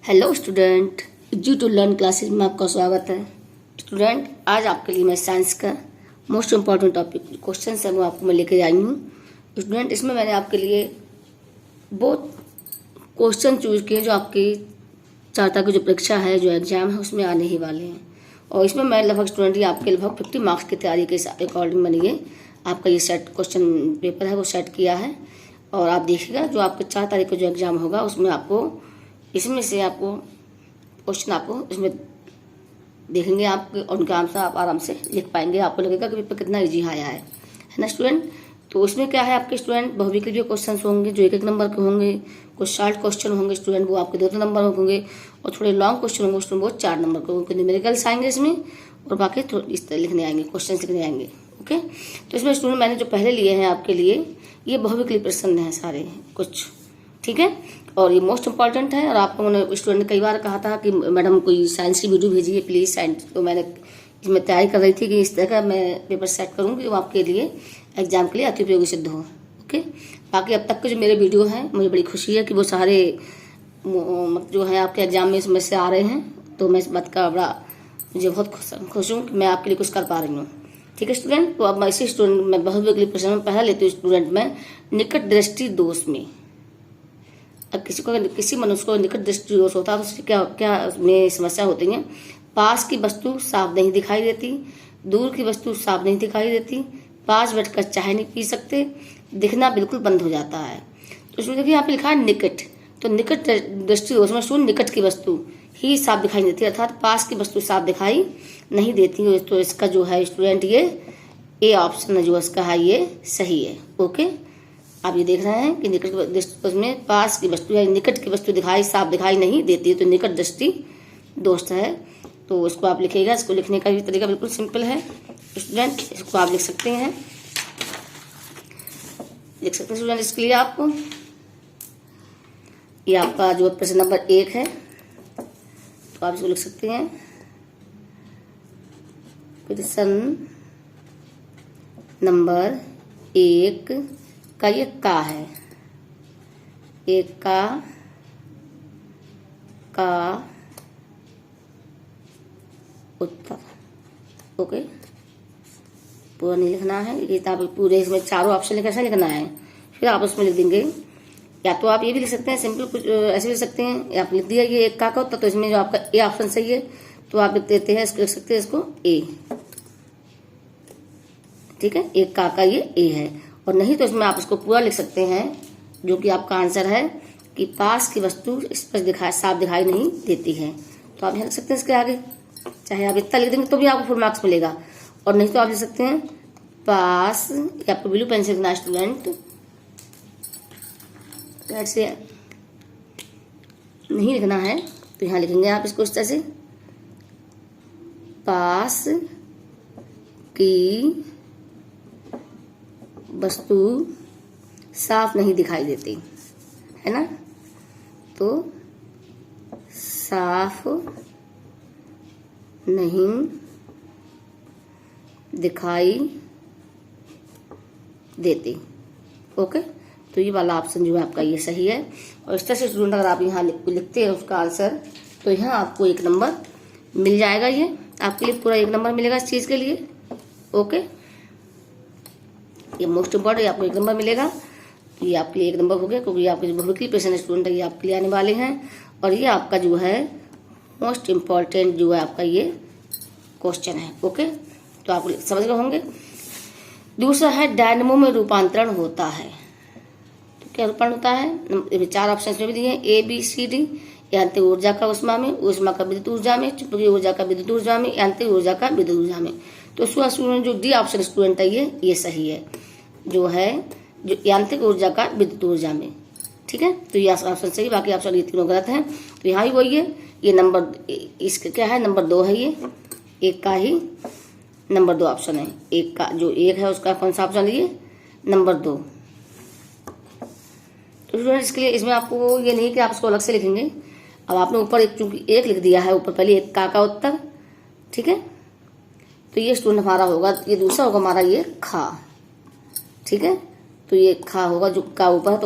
Hello student, easy to learn classes में आपका स्वागत है। स्टूडेंट, आज आपके लिए मैं साइंस का मोस्ट इम्पॉर्टेंट टॉपिक क्वेश्चन है वो आपको मैं लेकर आई हूँ। स्टूडेंट, इसमें मैंने आपके लिए बहुत क्वेश्चन चूज किए जो आपकी 4 की जो परीक्षा है, जो एग्जाम है, उसमें आने ही वाले हैं। और इसमें मैं लगभग स्टूडेंट ये आपके लगभग 50 मार्क्स की तैयारी के अकॉर्डिंग मैंने ये आपका ये सेट क्वेश्चन पेपर है वो सेट किया है। और आप देखिएगा जो आपके 4 तारीख का जो एग्जाम होगा उसमें आपको इसमें से आपको क्वेश्चन आपको इसमें देखेंगे आप और उनका आंसर आप आराम से लिख पाएंगे। आपको लगेगा कि पेपर कितना इजी आया है ना स्टूडेंट। तो उसमें क्या है, आपके स्टूडेंट बहुविकल्पी के जो क्वेश्चन होंगे जो 1-1 नंबर के होंगे, कुछ शॉर्ट क्वेश्चन होंगे स्टूडेंट वो आपके 2-2 नंबर होंगे, और थोड़े लॉन्ग क्वेश्चन होंगे स्टूडेंट वो 4 नंबर के होंगे। न्यूमेरिकल्स आएंगे इसमें और बाकी इस तरह लिखने आएंगे, क्वेश्चन लिखने आएंगे। ओके, तो इसमें स्टूडेंट मैंने जो पहले लिए हैं आपके लिए ये बहुविकल्पी प्रश्न हैं सारे कुछ, ठीक है। और ये मोस्ट इंपॉर्टेंट है। और आप लोगों ने स्टूडेंट ने कई बार कहा था कि मैडम कोई साइंस की वीडियो भेजिए प्लीज़ साइंस, तो मैंने इसमें तैयारी कर रही थी कि इस तरह का मैं पेपर सेट करूँगी वो आपके लिए एग्जाम के लिए अति उपयोगी सिद्ध हो। ओके, बाकी अब तक के जो मेरे वीडियो हैं मुझे बड़ी खुशी है कि वो सारे जो है आपके एग्जाम में इसमें से आ रहे हैं, तो मैं इस बात का बड़ा मुझे बहुत खुश हूँ कि मैं आपके लिए कुछ कर पा रही हूँ। ठीक है स्टूडेंट, तो अब मैं इसी स्टूडेंट में बहुविकल्पी प्रश्न में पहला लेती हूँ स्टूडेंट में निकट दृष्टि दोष में। अब किसी मनुष्य को निकट दृष्टि दोष होता है तो उसकी क्या क्या में समस्या होती है। पास की वस्तु साफ नहीं दिखाई देती, दूर की वस्तु साफ नहीं दिखाई देती, पास बैठकर चाय नहीं पी सकते, दिखना बिल्कुल बंद हो जाता है। तो इसमें देखिए यहाँ पे लिखा है निकट, तो निकट दृष्टि दोष में सुन निकट की वस्तु ही साफ दिखाई देती है, अर्थात पास की वस्तु साफ दिखाई नहीं देती। तो इसका जो है स्टूडेंट ये ए ऑप्शन जो इसका है ये सही है। ओके, आप ये देख रहे हैं कि निकट दृष्टि में पास की वस्तु या निकट की वस्तु साफ दिखाई नहीं देती, तो निकट दृष्टि दोष है। तो इसको आप लिखिएगा, इसको लिखने का भी तरीका बिल्कुल सिंपल है स्टूडेंट, इसको आप लिख सकते हैं स्टूडेंट। इसके लिए आपको ये आपका जो प्रश्न नंबर 1 है तो आप इसको लिख सकते हैं प्रश्न नंबर 1 का ये का है, एक का उत्तर। ओके, पूरा नहीं लिखना है, ये आप पूरे इसमें चारों ऑप्शन लिखा ऐसा लिखना है, फिर आप उसमें लिख देंगे। या तो आप ये भी लिख सकते हैं सिंपल, कुछ ऐसे लिख सकते हैं, आप लिख दिया ये एक का उत्तर, तो इसमें जो आपका ए ऑप्शन सही है तो आप लिख देते हैं, इसको लिख सकते हैं इसको ए। ठीक है, एक का ये ए है। और नहीं तो इसमें आप इसको पूरा लिख सकते हैं जो कि आपका आंसर है कि पास की वस्तु स्पष्ट साफ दिखाई नहीं देती है। तो आप यहाँ लिख सकते हैं इसके आगे, चाहे आप इतना लिख देंगे तो भी आपको फुल मार्क्स मिलेगा। और नहीं तो आप लिख सकते हैं पास, या आपको ब्लू पेन से लिखना स्टूडेंट, ऐसे नहीं लिखना है तो यहाँ लिखेंगे आप इसको इस तरह से, पास की वस्तु साफ नहीं दिखाई देती है ना, तो साफ नहीं दिखाई देती। ओके, तो ये वाला ऑप्शन जो है आपका ये सही है। और इस तरह से स्टूडेंट अगर आप यहाँ लिखते हैं उसका आंसर तो यहाँ आपको 1 नंबर मिल जाएगा, ये आपके लिए पूरा 1 नंबर मिलेगा इस चीज़ के लिए। ओके, ये मोस्ट इम्पॉर्टेंट, आपको 1 नंबर मिलेगा, ये आपके लिए 1 नंबर हो गया, क्योंकि आपके जो बहुविकल्पी प्रश्न स्टूडेंट है ये आपके लिए आने वाले हैं। और ये आपका जो है मोस्ट इम्पॉर्टेंट जो है आपका ये क्वेश्चन है। ओके, तो आप समझ गए होंगे। दूसरा है डायनमो में रूपांतरण होता है, तो क्या रूपांतरण होता है, 4 ऑप्शन में भी दिए हैं A B C D। यांत्रिक ऊर्जा का उष्मा में, उष्मा का विद्युत ऊर्जा में, चुंबकीय ऊर्जा का विद्युत ऊर्जा में, यांत्रिक ऊर्जा का विद्युत ऊर्जा में। तो स्टूडेंट जो डी ऑप्शन स्टूडेंट है ये सही है, जो है जो यांत्रिक ऊर्जा का विद्युत ऊर्जा में। ठीक है, तो ये ऑप्शन सही, बाकी ऑप्शन ये तीनों गलत हैं। तो यहाँ भी वही है, ये नंबर इसका क्या है, नंबर 2 है, ये एक का ही नंबर 2 ऑप्शन है। एक का जो 1 है उसका कौन सा ऑप्शन है, ये नंबर 2। तो स्टूडेंट इसके लिए इसमें आपको ये नहीं कि आप इसको अलग से लिखेंगे। अब आपने ऊपर एक चूंकि 1 लिख दिया है ऊपर, पहले एक का उत्तर, ठीक है, तो ये स्टूडेंट हमारा होगा, ये दूसरा होगा हमारा ये खा। ठीक है, तो ये खा होगा, जो का ऊपर है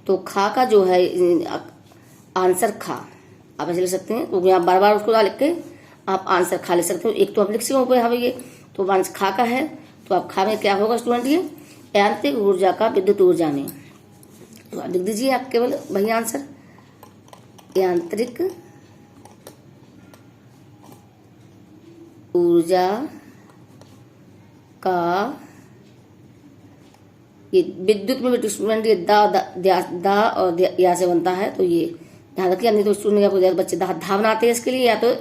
तो खा का जो है आंसर खा। आप ऐसे लिख सकते हैं, क्योंकि आप बार बार उसको लिख के आप आंसर खा ले सकते हो। एक तो आप लिख सकते हो ये तो आंसर खा का है, तो आप खा में क्या होगा स्टूडेंट, ये यांत्रिक ऊर्जा का विद्युत ऊर्जा में, तो आप लिख दीजिए आप केवल वही आंसर, यांत्रिक ऊर्जा का, ये विद्युत में स्टूडेंट ये दा और या से बनता है, तो ये ध्यान रखिए। नहीं तो स्टूडेंट आपको बच्चे धा बनाते हैं इसके लिए, या तो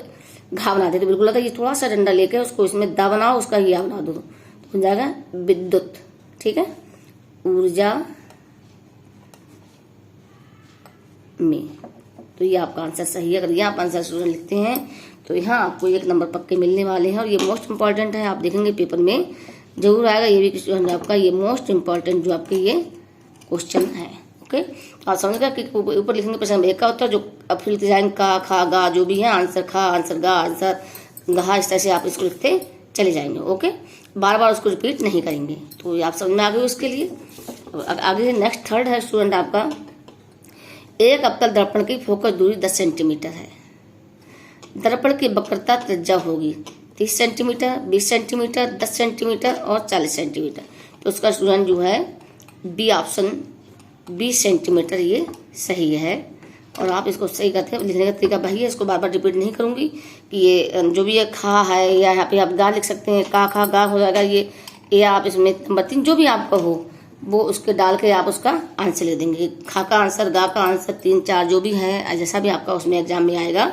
घा बनाते हैं, तो बिल्कुल ये थोड़ा सा डंडा लेके उसको इसमें दा बनाओ, उसका या बना दो, तो बन जाएगा विद्युत। ठीक है, ऊर्जा में, तो ये आपका आंसर सही है। अगर ये आप आंसर स्टूडेंट लिखते हैं तो यहाँ आपको 1 नंबर पक्के मिलने वाले हैं, और ये मोस्ट इंपॉर्टेंट है, आप देखेंगे पेपर में जरूर आएगा ये भी स्टूडेंट आपका, ये मोस्ट इंपॉर्टेंट जो आपके ये क्वेश्चन है। ओके, आप समझेगा कि ऊपर लिखेंगे प्रश्न 1 का उत्तर, जो अब फिर जाएंगे का, खा, गा, जो भी है आंसर, खा, आंसर, गा, आंसर, गहा, इस तरह से आप इसको लिखते चले जाएंगे। ओके, बार बार उसको रिपीट नहीं करेंगे, तो आप समझ में आ गए उसके लिए। आगे नेक्स्ट थर्ड है स्टूडेंट आपका, एक अवतल दर्पण की फोकस दूरी 10 सेंटीमीटर है, दर्पण की वक्रता त्रिज्या होगी 30 सेंटीमीटर, 20 सेंटीमीटर, 10 सेंटीमीटर और 40 सेंटीमीटर। तो उसका स्टूडेंट जो है बी ऑप्शन 20 सेंटीमीटर ये सही है। और आप इसको सही करते हैं, लिखने का तरीका वही है, इसको बार बार रिपीट नहीं करूंगी कि ये जो भी ये खा है, या यहाँ पे आप गा लिख सकते हैं, का, खा, गा हो जाएगा ये आप इसमें नंबर 3 जो भी आपका हो वो उसके डाल के आप उसका आंसर लिख देंगे। खा का आंसर, गा का आंसर, 3, 4 जो भी है, जैसा भी आपका उसमें एग्जाम में आएगा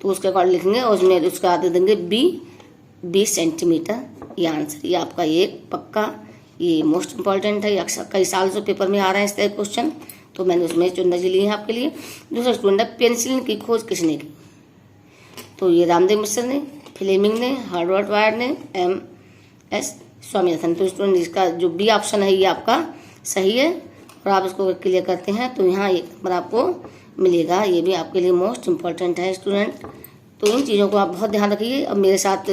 तो उसके अकॉर्डिंग लिखेंगे, और उसमें उसका दे देंगे बी 20 सेंटीमीटर ये आंसर। ये आपका ये पक्का, ये मोस्ट इंपॉर्टेंट है, अक्सर कई साल से पेपर में आ रहे हैं इस तरह क्वेश्चन, तो मैंने उसमें चुन लिए हैं आपके लिए। दूसरा स्टूडेंट है, पेंसिलिन की खोज किसने की, तो ये रामदेव मिश्र ने, फ्लेमिंग ने, हर्बर्ट वायर ने, MS स्वामीनाथन। तो स्टूडेंट इसका जो बी ऑप्शन है ये आपका सही है, और आप इसको क्लियर करते हैं तो यहाँ 1 नंबर आपको मिलेगा। ये भी आपके लिए मोस्ट इम्पॉर्टेंट है स्टूडेंट। तो इन चीज़ों को आप बहुत ध्यान रखिए, अब मेरे साथ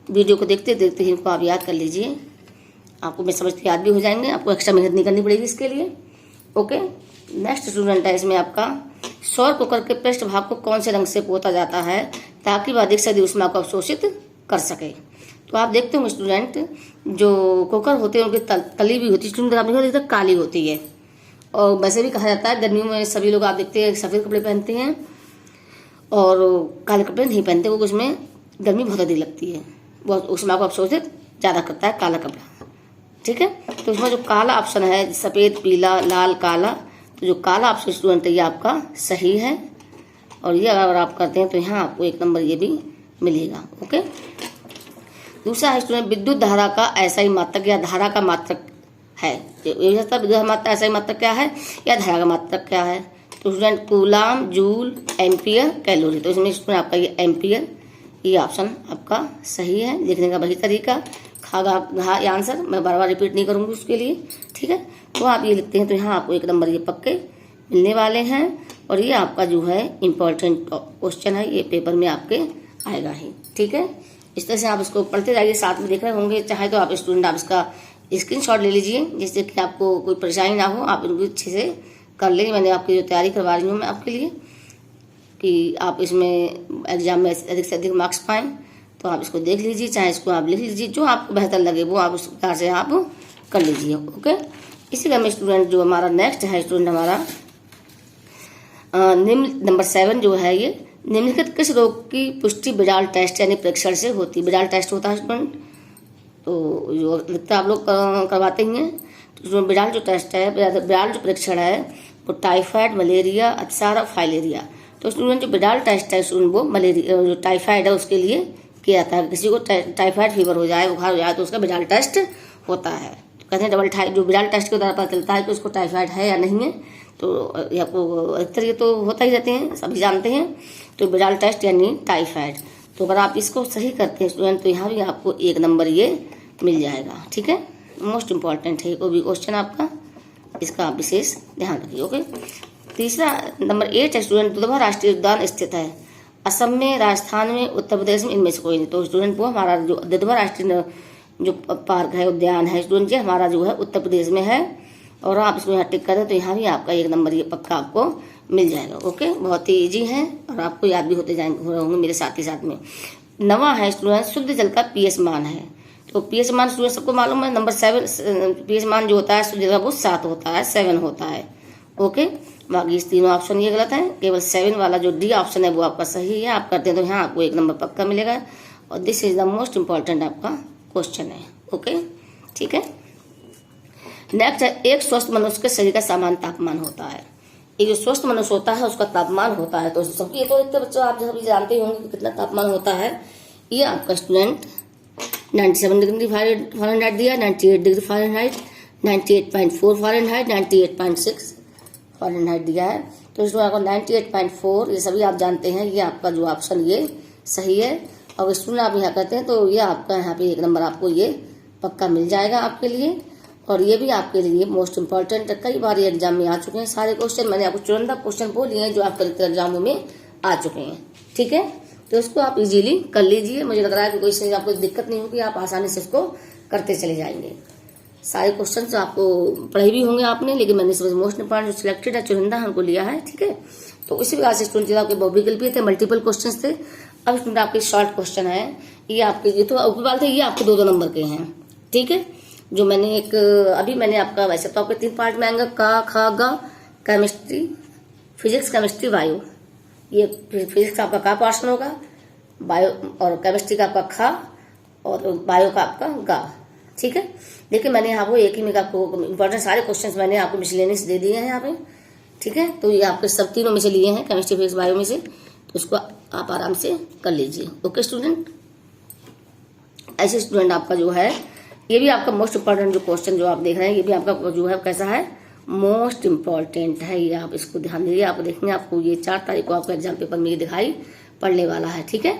वीडियो को देखते देखते ही इनको आप याद कर लीजिए, आपको मैं समझते याद भी हो जाएंगे, आपको एक्स्ट्रा मेहनत नहीं करनी पड़ेगी इसके लिए। ओके, नेक्स्ट स्टूडेंट है इसमें आपका, सौर कुकर के पृष्ठभाग को कौन से रंग से पोता जाता है ताकि वह अधिक से अधिक ऊष्मा को अवशोषित कर सके। तो आप देखते होंगे स्टूडेंट, जो कुकर होते हैं उनकी तली भी होती है स्टूडेंट, आपने देखा काली होती है, और वैसे भी कहा जाता है गर्मियों में सभी लोग आप देखते हैं सफ़ेद कपड़े पहनते हैं और काले कपड़े नहीं पहनते, क्योंकि उसमें गर्मी बहुत अधिक लगती है, बहुत ऊष्मा को अवशोषित ज़्यादा करता है काला कपड़ा। ठीक है, तो इसमें जो काला ऑप्शन है, सफ़ेद, पीला, लाल, काला, तो जो काला ऑप्शन स्टूडेंट है ये आपका सही है, और ये अगर आप करते हैं तो यहाँ आपको 1 नंबर ये भी मिलेगा। ओके, दूसरा है स्टूडेंट, विद्युत धारा का ऐसा ही मात्रक या धारा का मात्रक है, विद्युत मात्रा ऐसा ही मात्रक क्या है या धारा का मात्रक क्या है, तो student coulomb, joule, ampere, calorie. तो इसमें स्टूडेंट आपका ये एम्पियर, ये ऑप्शन आपका सही है, लिखने का वही तरीका, खा, गा, ये आंसर मैं बार बार रिपीट नहीं करूँगी उसके लिए। ठीक है, तो आप ये लिखते हैं तो यहाँ आपको 1 नंबर ये पक्के मिलने वाले हैं, और ये आपका जो है इम्पोर्टेंट क्वेश्चन है, ये पेपर में आपके आएगा ही। ठीक है, इस तरह से आप इसको पढ़ते जाइए, साथ में देख रहे होंगे, चाहे तो आप स्टूडेंट आप इसका स्क्रीनशॉट ले लीजिए, जिससे कि आपको कोई परेशानी ना हो, आप इनको अच्छे से कर लेंगे। मैंने आपकी जो तैयारी करवा रही हूँ मैं आपके लिए कि आप इसमें एग्जाम में अधिक से अधिक मार्क्स पाएँ, तो आप इसको देख लीजिए, चाहे इसको आप लिख लीजिए, जो आपको बेहतर लगे वो आप उस प्रकार से आप कर लीजिए। ओके, इसी क्रम में स्टूडेंट जो हमारा नेक्स्ट है स्टूडेंट हमारा निम्न नंबर 7 जो है, ये निम्नलिखित किस रोग की पुष्टि बिडाल टेस्ट यानी परीक्षण से होती है। बिडाल टेस्ट होता है स्टूडेंट, तो जो लगता है आप लोग करवाते ही हैं, तो बिडाल जो टेस्ट है, बिडाल जो परीक्षण है वो टाइफाइड, मलेरिया, अतिसार और फाइलेरिया। तो स्टूडेंट जो बिडाल टेस्ट है स्टूडेंट वो मलेरिया, जो टाइफाइड है उसके लिए किया जाता है। किसी को टाइफाइड फीवर हो जाए, बुखार हो जाए, तो उसका बिडाल टेस्ट होता है। तो कहते हैं डबल जो बिडाल टेस्ट के द्वारा पता चलता है कि उसको टाइफाइड है या नहीं है, तो ये आपको अधिकतर ये तो होता ही रहते हैं, सभी जानते हैं। तो बिडाल टेस्ट यानी टाइफाइड, तो अगर आप इसको सही करते हैं स्टूडेंट तो यहाँ भी आपको 1 नंबर ये मिल जाएगा। ठीक है, मोस्ट इम्पॉर्टेंट है कोई भी क्वेश्चन आपका, इसका आप विशेष ध्यान रखिए। ओके, तीसरा नंबर 8 है स्टूडेंट, दुधवा राष्ट्रीय उद्यान स्थित है असम में, राजस्थान में, उत्तर प्रदेश में, इनमें से कोई नहीं। तो स्टूडेंट वो हमारा जो दुधवा राष्ट्रीय जो पार्क है, उद्यान है स्टूडेंट, ये हमारा जो है उत्तर प्रदेश में है, और आप इसमें यहाँ टिक करें तो यहाँ भी आपका 1 नंबर ये पक्का आपको मिल जाएगा। ओके, बहुत ही ईजी है और आपको याद भी होते होंगे मेरे साथ ही साथ में। 9वां है स्टूडेंट, शुद्ध जल का पीएच मान है। तो पीएच मान स्टूडेंट सबको मालूम है, नंबर 7 पीएच मान जो होता है शुद्ध जल का वो 7 होता है, 7 होता है। ओके, बाकी इस तीनों ऑप्शन ये गलत है, केवल 7 वाला जो डी ऑप्शन है वो आपका सही है। आप करते हैं तो यहाँ आपको 1 नंबर पक्का मिलेगा और this is the most important आपका क्वेश्चन है। ओके, ठीक है। नेक्स्ट है, एक स्वस्थ मनुष्य के शरीर का सामान्य तापमान होता है। एक जो स्वस्थ मनुष्य होता है उसका तापमान होता है, तो सबकी ये तो इतने बच्चों आप सभी जानते ही होंगे कि कितना तापमान होता है। ये आपका स्टूडेंट 97 डिग्री फ़ारेनहाइट दिया, 98 डिग्री फ़ारेनहाइट, 98.4 फ़ारेनहाइट, 98.6 फ़ारेनहाइट दिया है। तो इसमें आपको 98.4 ये सभी आप जानते हैं, ये आपका जो ऑप्शन ये सही है। और स्टूडेंट आप यहाँ करते हैं तो ये आपका यहाँ पे 1 नंबर आपको ये पक्का मिल जाएगा आपके लिए। और ये भी आपके लिए मोस्ट इम्पॉर्टेंट, कई बार ये एग्जाम में आ चुके हैं सारे क्वेश्चन, मैंने आपको चुनिंदा क्वेश्चन बोले हैं जो आपके एग्जामों में आ चुके हैं। ठीक है, तो इसको आप इजीली कर लीजिए। मुझे लग रहा है कि कोई से आपको दिक्कत नहीं होगी, आप आसानी से इसको करते चले जाएंगे। सारे क्वेश्चन तो आपको पढ़े भी होंगे आपने, लेकिन मैंने इसमें मोस्ट इम्पॉर्टेंट जो सिलेक्टेड है चुनिंदा हमको लिया है। ठीक है, तो इसी प्रकार से स्टूडेंट आपके बहुविकल्प थे, मल्टीपल क्वेश्चन थे। अब स्टूडेंट आपके शॉर्ट क्वेश्चन है, ये आपके ये तो ऊपर वाले थे, ये आपके 2-2 नंबर के हैं। ठीक है, जो मैंने एक अभी मैंने आपका वैसे तो आपके 3 पार्ट में आएंगे, का ख ग, केमिस्ट्री, फिजिक्स, केमिस्ट्री, बायो। ये फिजिक्स का आपका का पोर्शन होगा, बायो और केमिस्ट्री का आपका खा और बायो का आपका गा। ठीक है, देखिए मैंने यहाँ को एक ही में आपको इम्पोर्टेंट सारे क्वेश्चंस मैंने आपको मिसलेनियस दे दिए हैं यहाँ पे। ठीक है, तो ये आपके सब तीनों में से लिए हैं, केमिस्ट्री, फिजिक्स, बायो में से, तो उसको आप आराम से कर लीजिए। ओके स्टूडेंट, ऐसे स्टूडेंट आपका जो है ये भी आपका मोस्ट इम्पॉर्टेंट जो क्वेश्चन जो आप देख रहे हैं, ये भी आपका जो है कैसा है, मोस्ट इम्पॉर्टेंट है। ये आप इसको ध्यान दीजिए, आप देखेंगे आपको ये 4 तारीख को आपका एग्जाम पेपर में ये दिखाई पड़ने वाला है। ठीक है,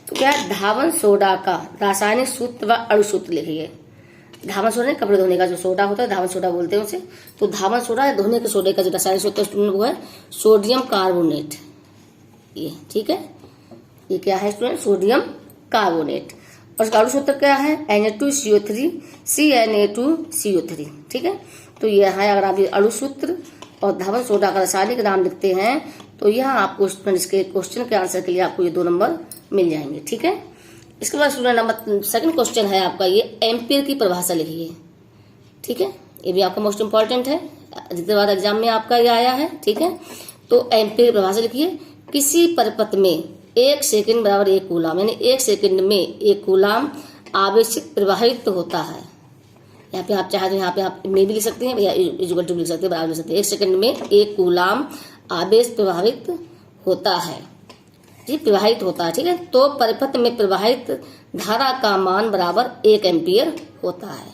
तो क्या है, धावन सोडा का रासायनिक सूत्र व अणु सूत्र लिखिए। धावन सोडा कपड़े धोने का जो सोडा होता है, धावन सोडा बोलते हैं उसे। तो धावन सोडा धोने के सोडे का जो रासायनिक सूत्र स्टूडेंट वो है सोडियम कार्बोनेट। ये ठीक है, ये क्या है स्टूडेंट, सोडियम कार्बोनेट। और उसका अणु सूत्र क्या है, Na2CO3 CNA2CO3। ठीक है, तो ये है, अगर आप ये अणु सूत्र और धावन सोडा का रासायनिक नाम लिखते हैं तो यहाँ आपको स्टूडेंट इसके क्वेश्चन के आंसर के लिए आपको ये 2 नंबर मिल जाएंगे। ठीक है, इसके बाद स्टूडेंट नंबर सेकंड क्वेश्चन है आपका ये एम्पियर की परिभाषा लिखिए। ठीक है, ये भी आपका मोस्ट इम्पॉर्टेंट है, जितने बार एग्जाम में आपका ये आया है। ठीक है, तो एम्पियर की परिभाषा लिखिए, किसी परिपथ में 1 सेकंड बराबर 1 कूलाम, यानी 1 सेकंड में 1 कूलाम आवेशित प्रवाहित होता है। यहाँ पे आप चाहे तो यहाँ पे आप में भी लिख सकते हैं या इक्वल टू लिख सकते हैं, बराबर लिख सकते हैं। 1 सेकंड में 1 कूलाम आवेश प्रवाहित होता है, जी प्रवाहित होता है। ठीक है, तो परिपथ में प्रवाहित धारा का मान बराबर 1 एम्पियर होता है।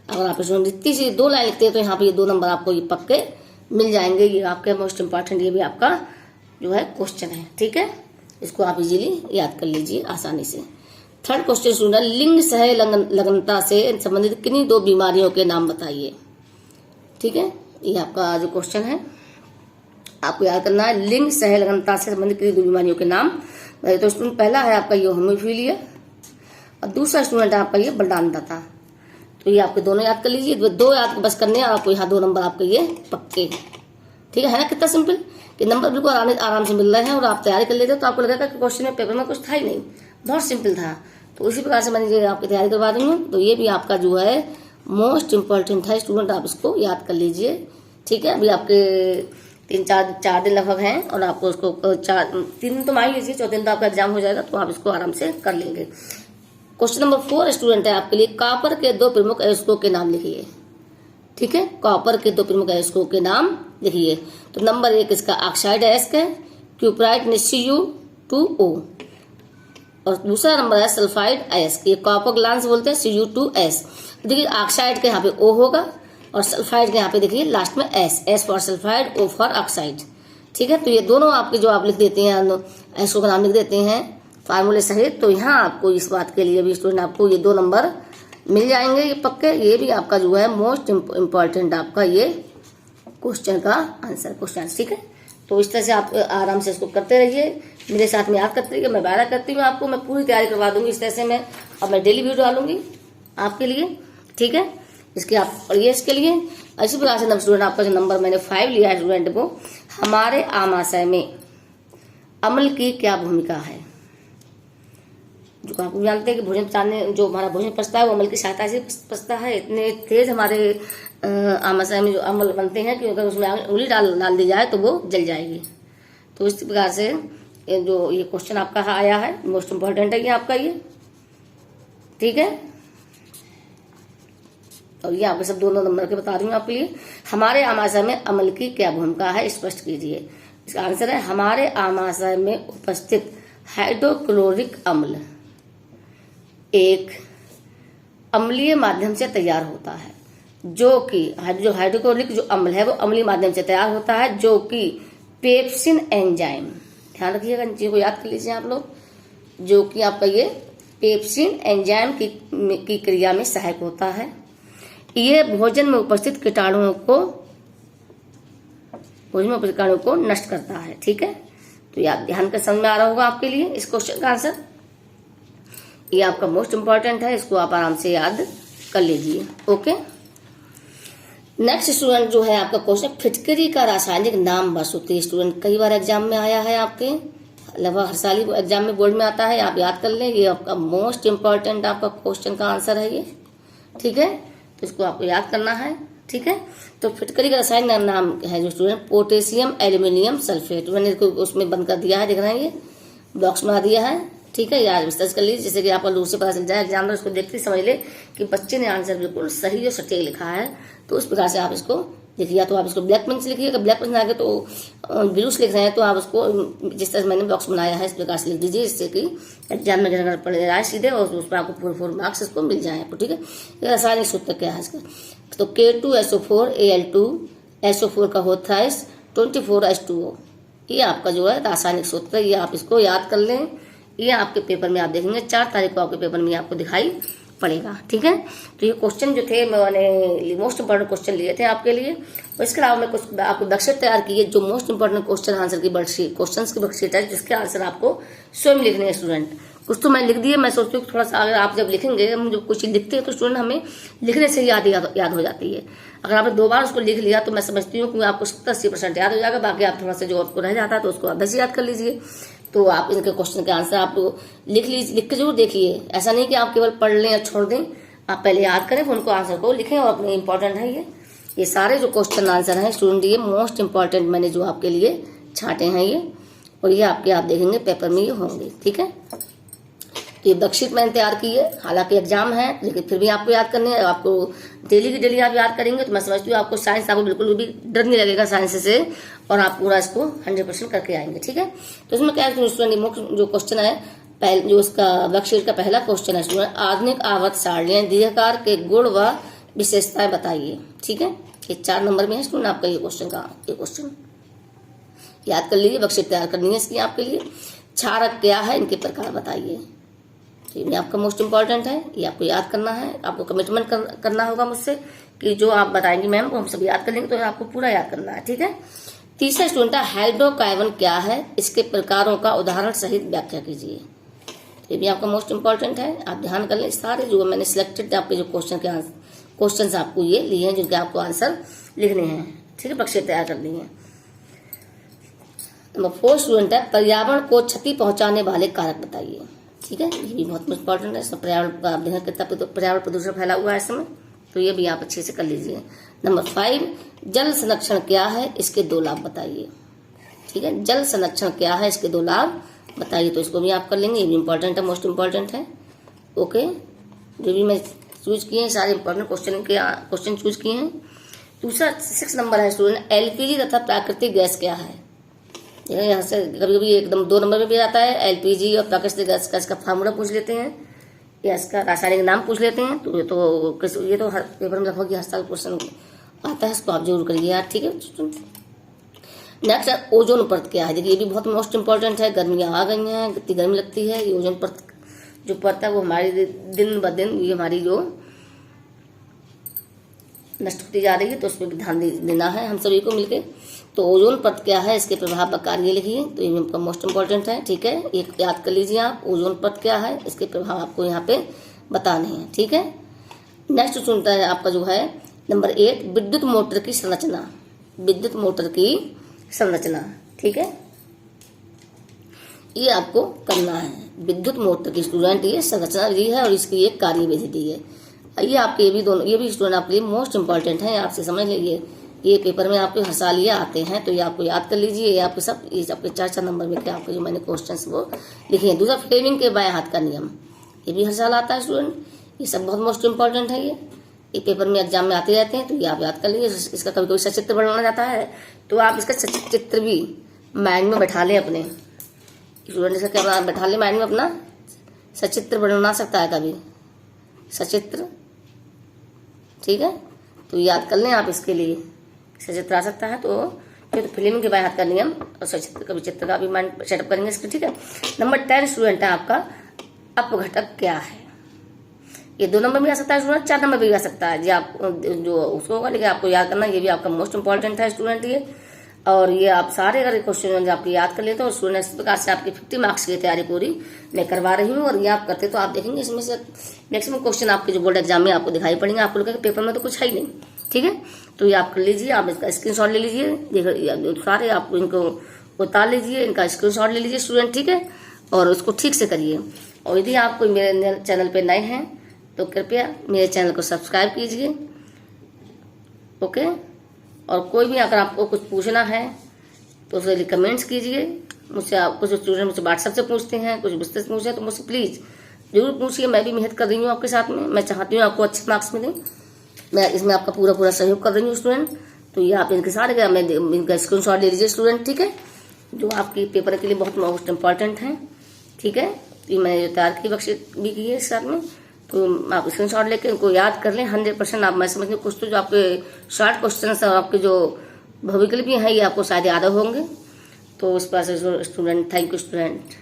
अगर आप इसमें जितनी सी 2 लाइन लिखते हैं तो यहाँ पे ये 2 नंबर आपको ये पक्के मिल जाएंगे। ये आपके मोस्ट इम्पॉर्टेंट ये भी आपका जो है क्वेश्चन है। ठीक है, इसको आप इजीली याद कर लीजिए आसानी से। थर्ड क्वेश्चन सुना, लिंग सह लग्नता से संबंधित किन्हीं 2 बीमारियों के नाम बताइए। ठीक है, ये आपका जो क्वेश्चन है आपको याद करना है, लिंग सह लग्नता से संबंधित किन्हीं 2 बीमारियों के नाम। तो स्टूडेंट पहला है आपका ये होमोफीलिया और दूसरा स्टूडेंट है आपका ये बलदानता। तो ये आपके दोनों याद कर लीजिए, 2 याद बस करने हैं आपको, यहाँ 2 नंबर आपके ये पक्के। ठीक है ना, कितना सिंपल कि नंबर बिल्कुल आराम से मिल रहे हैं और आप तैयारी कर लेते हो तो आपको लगेगा कि क्वेश्चन में पेपर में कुछ था ही नहीं, बहुत सिंपल था। तो उसी प्रकार से मैंने ये आपकी तैयारी करवा रही हूँ। तो ये भी आपका जो है मोस्ट इम्पॉर्टेंट है स्टूडेंट, आप इसको याद कर लीजिए। ठीक है, अभी आपके 3-4 दिन लगभग हैं और आपको उसको 3 दिन तो मान लीजिए, 4 दिन तो आपका एग्जाम हो जाएगा, तो आप इसको आराम से कर लेंगे। क्वेश्चन नंबर 4 स्टूडेंट है आपके लिए, कॉपर के 2 प्रमुख अयस्कों के नाम लिखिए। ठीक है, कॉपर के 2 प्रमुख अयस्कों के नाम लिखिए। तो नंबर 1 इसका ऑक्साइड अयस्क है, क्यूप्राइट Cu2O। और दूसरा नंबर है सल्फाइड अयस्क, ये कॉपर ग्लांस बोलते हैं, Cu2S। देखिए ऑक्साइड के यहाँ पे O होगा और सल्फाइड के यहाँ पे देखिए लास्ट में S for sulphide, O for oxide. ठीक है, तो ये दोनों आपके जो आप लिख देते हैं अयस्कों का नाम लिख देते हैं फार्मूले सहित, तो यहाँ आपको इस बात के लिए भी स्टूडेंट आपको ये 2 नंबर मिल जाएंगे ये पक्के। ये भी आपका जो है मोस्ट इम्पॉर्टेंट आपका ये क्वेश्चन का आंसर क्वेश्चन। ठीक है, तो इस तरह से आप आराम से इसको करते रहिए, मेरे साथ में याद करते रहिए। मैं वादा करती हूँ आपको, मैं पूरी तैयारी करवा दूंगी इस तरह से मैं, और मैं डेली वीडियो डालूंगी आपके लिए। ठीक है, इसके आप पढ़िए इसके लिए। इसी प्रकार से स्टूडेंट आपका जो नंबर मैंने 5 लिया है स्टूडेंट वो, हमारे आमाशय में अम्ल की क्या भूमिका है। जो आप जानते हैं कि भोजन पचाने, जो हमारा भोजन पचता है वो अम्ल की सहायता से पचता है। इतने तेज हमारे आमाशय में जो अम्ल बनते हैं कि अगर उसमें उंगली डाल दी जाए तो वो जल जाएगी। तो इस प्रकार से जो ये क्वेश्चन आपका आया है, मोस्ट इम्पोर्टेंट है ये आपका ये, ठीक है। और ये आपके सब 2 नंबर के बता रही हूँ आपके लिए। हमारे आमाशय में अम्ल की क्या भूमिका है, स्पष्ट कीजिए। इसका आंसर है हमारे आमाशय में उपस्थित हाइड्रोक्लोरिक अम्ल एक अम्लीय माध्यम से तैयार होता है, जो कि जो हाइड्रोक्लोरिक जो अम्ल है वो अम्लीय माध्यम से तैयार होता है, जो कि पेप्सिन एंजाइम, ध्यान रखिएगा इन चीजों को याद कर लीजिए आप लोग, जो कि आपका ये पेप्सिन एंजाइम की क्रिया में सहायक होता है। ये भोजन में उपस्थित कीटाणुओं को नष्ट करता है, ठीक है। तो याद ध्यान कर समझ में आ रहा होगा आपके लिए इस क्वेश्चन का आंसर। ये आपका मोस्ट इंपॉर्टेंट है, इसको आप आराम से याद कर लीजिए। ओके, नेक्स्ट स्टूडेंट जो है आपका क्वेश्चन, फिटकरी का रासायनिक नाम बसुती। स्टूडेंट कई बार एग्जाम में आया है आपके, लगभग हर साल ही एग्जाम में बोर्ड में आता है, आप याद कर लें। ये आपका मोस्ट इंपॉर्टेंट आपका क्वेश्चन का आंसर है ये, ठीक है। तो इसको आपको याद करना है, ठीक है। तो फिटकरी का रासायनिक नाम है जो स्टूडेंट, पोटेशियम एल्यूमिनियम सल्फेट। मैंने इसको उसमें बंद कर दिया है, दिख रहा है ये बॉक्स बना दिया है, ठीक है। यार रिसर्च कर लीजिए जिससे कि आपको दूर से पता चल जाए, एग्जामिनर उसको देखते समझ ले कि बच्चे ने आंसर बिल्कुल सही और सटीक लिखा है। तो उस प्रकार से आप इसको लिखिए, या तो आप इसको ब्लैक पेन से लिखिएगा, ब्लैक पेन आगे तो ब्लू से लिख रहे हैं तो आप उसको जिस तरह मैंने बॉक्स बनाया है इस प्रकार से लिख दीजिए, जिससे कि एग्जाम में अगर पढ़ जाए सीधे और उस पर आपको 4 मार्क्स इसको मिल जाए, ठीक है। रासायनिक सूत्र क्या है इसका, तो K2SO4 Al2 SO4 का होता है 24H2O। ये आपका जो है रासायनिक सूत्र, ये आप इसको याद कर लें। ये आपके पेपर में आप देखेंगे 4 तारीख को आपके पेपर में आपको दिखाई पड़ेगा, ठीक है। तो ये क्वेश्चन जो थे मैंने मोस्ट इंपॉर्टेंट क्वेश्चन लिए थे आपके लिए। और इसके अलावा मैं कुछ आपको वर्कशीट तैयार की है, जो मोस्ट इंपॉर्टेंट क्वेश्चन आंसर की वर्कशीट, क्वेश्चन की वर्कशीट है, जिसके आंसर आपको स्वयं लिखने हैं स्टूडेंट। कुछ तो मैं लिख दिए, मैं सोचती हूँ थोड़ा सा अगर आप जब लिखेंगे, हम जब कुछ लिखते हैं तो स्टूडेंट हमें लिखने से याद हो जाती है। अगर आपने 2 बार उसको लिख लिया तो मैं समझती हूँ कि आपको 70-80% याद हो जाएगा, बाकी आप थोड़ा सा जो आपको रह जाता है तो उसको आप बस याद कर लीजिए। तो आप इनके क्वेश्चन के आंसर आप लिख के जरूर देखिए। ऐसा नहीं कि आप केवल पढ़ लें या छोड़ दें, आप पहले याद करें फिर उनको आंसर को लिखें। और अपने इंपॉर्टेंट है ये सारे जो क्वेश्चन आंसर हैं स्टूडेंट, ये मोस्ट इंपॉर्टेंट मैंने जो आपके लिए छांटे हैं ये, और ये आपके आप देखेंगे पेपर में ये होंगे, ठीक है। तो ये वर्कशीट मैंने तैयार की है, हालांकि एग्जाम है लेकिन फिर भी आपको याद करने है। आपको डेली की डेली आप याद करेंगे तो मैं समझती हूँ आपको साइंस आपको बिल्कुल भी डर नहीं लगेगा साइंस से, और आप पूरा इसको 100% करके आएंगे, ठीक है। तो इसमें क्या है स्टूडेंट, मुख्य जो क्वेश्चन है जो उसका वर्कशीट का पहला क्वेश्चन है स्टूडेंट, आधुनिक आवर्त सारणियां दीर्घकार के गुण व विशेषताएं बताइए, ठीक है। ये 4 नंबर में है स्टूडेंट आपका ये क्वेश्चन याद कर लीजिए। वर्कशीट तैयार करनी है इसकी आपके लिए। क्षारक क्या है, इनके प्रकार बताइए। तो ये आपका मोस्ट इंपॉर्टेंट है, ये आपको याद करना है। आपको कमिटमेंट करना होगा मुझसे कि जो आप बताएंगे मैम वो हम सब याद कर लेंगे, तो आपको पूरा याद करना है, ठीक है। तीसरा स्टूडेंट है हाइड्रोकार्बन क्या है, इसके प्रकारों का उदाहरण सहित व्याख्या कीजिए। ये भी आपका मोस्ट इंपॉर्टेंट है, आप ध्यान कर लें। सारे जो मैंने सिलेक्टेड आपके जो क्वेश्चन आपको ये लिए हैं जिनके आपको आंसर लिखने हैं, ठीक है, वर्कशीट तैयार करनी है। नंबर 4 स्टूडेंट है पर्यावरण को क्षति पहुंचाने वाले कारक बताइए, ठीक है। ये भी बहुत इंपॉर्टेंट है। पर्यावरण कितना पर्यावरण प्रदूषण फैला हुआ है इस समय, तो ये भी आप अच्छे से कर लीजिए। नंबर 5 जल संरक्षण क्या है, इसके 2 लाभ बताइए, ठीक है। जल संरक्षण क्या है, इसके 2 लाभ बताइए। तो इसको भी आप कर लेंगे, ये भी इंपॉर्टेंट है, मोस्ट इंपॉर्टेंट है। ओके, जो भी मैं चूज किए हैं सारे इंपॉर्टेंट क्वेश्चन चूज किए हैं। दूसरा 6 नंबर है स्टूडेंट, एलपीजी तथा प्राकृतिक गैस क्या है। यहाँ से कभी कभी एकदम 2 नंबर में भी आता है, एलपीजी और प्राकृतिक गैस का इसका फार्मूला पूछ लेते हैं या इसका रासायनिक नाम पूछ लेते हैं। तो ये तो हर पेपर में लगभग हर साल क्वेश्चन आता है, इसको आप जरूर करिए यार, ठीक है। नेक्स्ट है ओजोन परत क्या है। देखिए ये भी बहुत मोस्ट इंपॉर्टेंट है, गर्मियाँ आ गई हैं, कितनी गर्मी लगती है। ये ओजोन परत जो परत है वो हमारी दिन ब दिन ये हमारी जो नष्ट होती जा रही है, तो उसमें भी ध्यान देना है हम सभी को मिलके। तो ओजोन परत क्या है, इसके प्रभाव का कार्य लिखिए। तो ये आपका मोस्ट इंपॉर्टेंट है, ठीक है। एक याद कर लीजिए आप, ओजोन परत क्या है, इसके प्रभाव आपको यहाँ पे बताने हैं, ठीक है। नेक्स्ट सुनता है आपका जो है नंबर 8 विद्युत मोटर की संरचना, विद्युत मोटर की संरचना। ठीक है, ये आपको करना है। विद्युत मोटर की स्टूडेंट ये संरचना दी है और इसकी एक कार्यविधि दी है। ये आपके ये भी स्टूडेंट आपके लिए मोस्ट इंपॉर्टेंट है, आपसे समझ लीजिए। ये पेपर में आपके हर साल ये आते हैं, तो ये आपको याद कर लीजिए। ये आपके सब ये आपके 4 नंबर में क्या आपके जो मैंने क्वेश्चंस वो लिखे हैं। दूसरा फ्लेमिंग के बाएं हाथ का नियम, ये भी हर साल आता है स्टूडेंट। ये सब बहुत मोस्ट इंपॉर्टेंट है। ये पेपर में एग्जाम में आते रहते हैं, तो ये आप याद कर लीजिए। इसका कभी कभी सचित्र बनाना जाता है, तो आप इसका सचित्र भी माइंड में बैठा लें अपने। स्टूडेंट इसका क्या बैठा ले माइंड में अपना, सचित्र बना सकता है कभी सचित्र। ठीक है, तो याद कर लें आप इसके लिए, सचित्र आ सकता है। तो फिल्म के बाएं हाथ का नियम और सचित्र का विचित्र का भी माइंड सेटअप करेंगे इसके। ठीक है, नंबर 10 स्टूडेंट है आपका अपघटक क्या है। ये 2 नंबर में आ सकता है स्टूडेंट, 4 नंबर भी आ सकता है जी। आप जो उसको होगा, लेकिन आपको याद करना, ये भी आपका मोस्ट इंपॉर्टेंट है स्टूडेंट ये। और ये आप सारे अगर क्वेश्चन आपके याद कर लेते हो स्टूडेंट, इस प्रकार से आपकी 50 मार्क्स की तैयारी पूरी मैं करवा रही हूँ। और ये आप करते तो आप देखेंगे इसमें से मैक्सिमम क्वेश्चन आपके जो बोर्ड एग्जाम में आपको दिखाई पड़ेंगे। आपको लगेगा पेपर में तो कुछ है ही नहीं। ठीक है, तो ये आप कर लीजिए, आप इसका स्क्रीनशॉट ले लीजिए। देखो सारे आप इनको उतार लीजिए, इनका स्क्रीनशॉट ले लीजिए स्टूडेंट। ठीक है, और उसको ठीक से करिए। और यदि आप कोई मेरे चैनल पर नए हैं तो कृपया मेरे चैनल को सब्सक्राइब कीजिए। ओके, और कोई भी अगर आपको कुछ पूछना है तो उसके लिए कमेंट्स कीजिए मुझसे। आप कुछ स्टूडेंट मुझसे व्हाट्सएप से पूछते हैं, कुछ बिस्तर से पूछते हैं, तो मुझसे प्लीज़ जरूर पूछिए। मैं भी मेहनत कर रही हूँ आपके साथ में, मैं चाहती हूँ आपको अच्छे मार्क्स मिलें। मैं इसमें आपका पूरा सहयोग कर रही हूँ स्टूडेंट। तो ये आप इनके सारे इनका स्क्रीनशॉट ले लीजिए स्टूडेंट। ठीक है, जो आपकी पेपर के लिए बहुत मोस्ट इंपॉर्टेंट है। ठीक है, तो मैंने जो तैयार की वर्कशीट भी की है इस साथ में, तो आप स्क्रीनशॉट लेके उनको याद कर लें 100%। आप मैं समझती हूँ कुछ तो जो आपके शॉर्ट क्वेश्चन और आपके जो भविकल्प भी हैं ये आपको शायद याद होंगे। तो उस पर स्टूडेंट, थैंक यू स्टूडेंट।